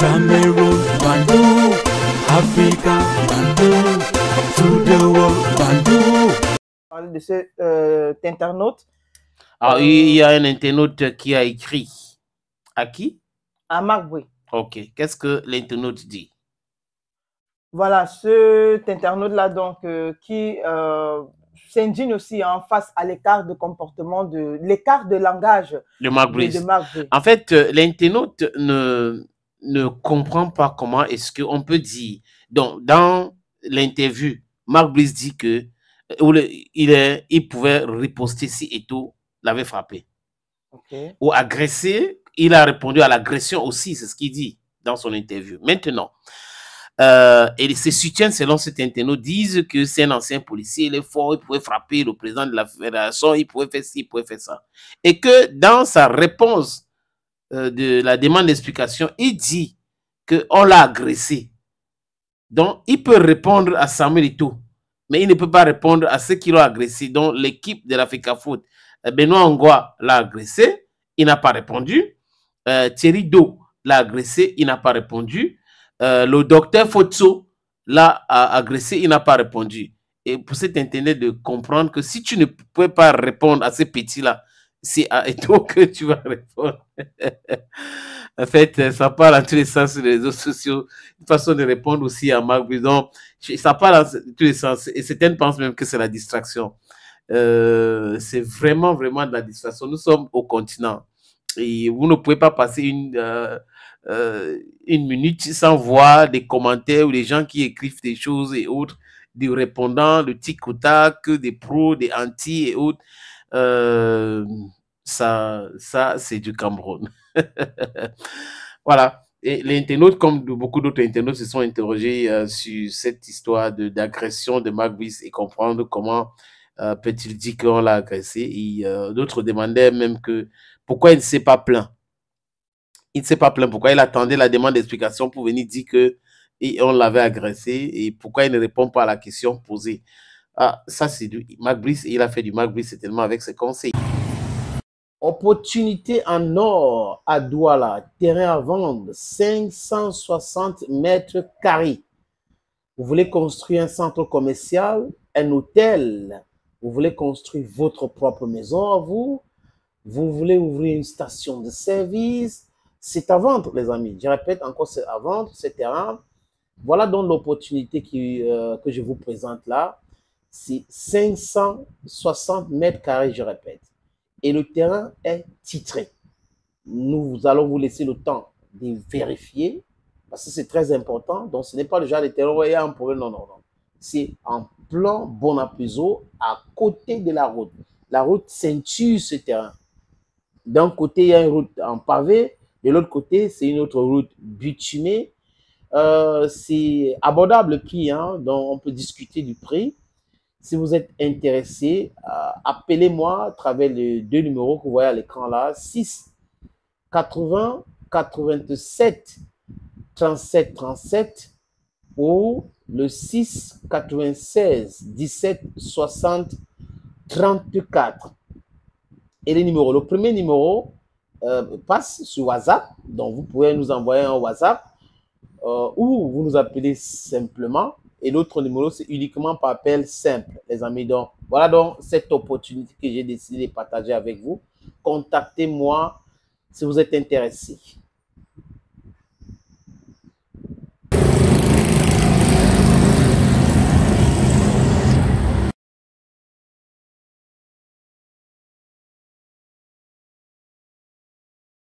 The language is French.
Cameroon, Bandung, Africa, Bandung, to the world, Bandung. Parler de cet internaute. Ah, il y a un internaute qui a écrit. À qui? À Marc Bouy. Ok. Qu'est-ce que l'internaute dit? Voilà, cet internaute-là, donc, qui s'indigne aussi en face à l'écart de comportement, l'écart de langage de Marc Bouy. En fait, l'internaute ne comprend pas comment est-ce qu'on peut dire. Donc, dans l'interview, Marc Brice dit que il pouvait riposter si Eto'o l'avait frappé. Okay. Ou agressé, il a répondu à l'agression aussi, c'est ce qu'il dit dans son interview. Maintenant, et ses soutiens, selon cet internaute, disent que c'est un ancien policier, il est fort, il pouvait frapper le président de la fédération, il pouvait faire ci, il pouvait faire ça. Et que dans sa réponse de la demande d'explication, il dit qu'on l'a agressé. Donc, il peut répondre à Samuel Eto'o, mais il ne peut pas répondre à ceux qui l'ont agressé. Donc, l'équipe de la FECAFOOT, Benoît Ongoa l'a agressé, il n'a pas répondu. Thierry Do l'a agressé, il n'a pas répondu. Le docteur Fotso l'a agressé, il n'a pas répondu. Et pour cet internet de comprendre que si tu ne peux pas répondre à ces petits-là, c'est à Eto'o que tu vas répondre. En fait, ça parle dans tous les sens sur les réseaux sociaux. Une façon de répondre aussi à Marc Brisson. Ça parle dans tous les sens. Et certains pensent même que c'est la distraction. C'est vraiment, vraiment de la distraction. Nous sommes au continent. Et vous ne pouvez pas passer une minute sans voir des commentaires ou des gens qui écrivent des choses et autres, des répondants, le tic-tac, des pros, des anti et autres. Ça c'est du Cameroun. Voilà. Et les internautes, comme beaucoup d'autres internautes, se sont interrogés sur cette histoire d'agression de Marc Brice et comprendre comment peut-il dire qu'on l'a agressé. Et d'autres demandaient même que pourquoi il ne s'est pas plaint. Il ne s'est pas plaint. Pourquoi il attendait la demande d'explication pour venir dire que on l'avait agressé et pourquoi il ne répond pas à la question posée. Ah, ça c'est du Marc Brice. Il a fait du Marc Brice certainement avec ses conseils. Opportunité en or à Douala, terrain à vendre, 560 mètres carrés. Vous voulez construire un centre commercial, un hôtel, vous voulez construire votre propre maison à vous, vous voulez ouvrir une station de service, c'est à vendre les amis. Je répète encore, c'est à vendre, ce terrain. Voilà donc l'opportunité que je vous présente là. C'est 560 mètres carrés, je répète. Et le terrain est titré. Nous allons vous laisser le temps de vérifier, parce que c'est très important. Donc, ce n'est pas le genre de terrain où il y a un problème. Non, non, non. C'est en plan Bonapuzo, à côté de la route. La route ceinture ce terrain. D'un côté, il y a une route en pavé. De l'autre côté, c'est une autre route bitumée. C'est abordable le prix, hein, donc on peut discuter du prix. Si vous êtes intéressé, appelez-moi à travers les deux numéros que vous voyez à l'écran là, 6 80 87 37 37 ou le 6 96 17 60 34. Et les numéros, le premier numéro passe sur WhatsApp, donc vous pouvez nous envoyer un WhatsApp ou vous nous appelez simplement. Et l'autre numéro, c'est uniquement par appel simple, les amis. Donc, voilà donc cette opportunité que j'ai décidé de partager avec vous. Contactez-moi si vous êtes intéressé.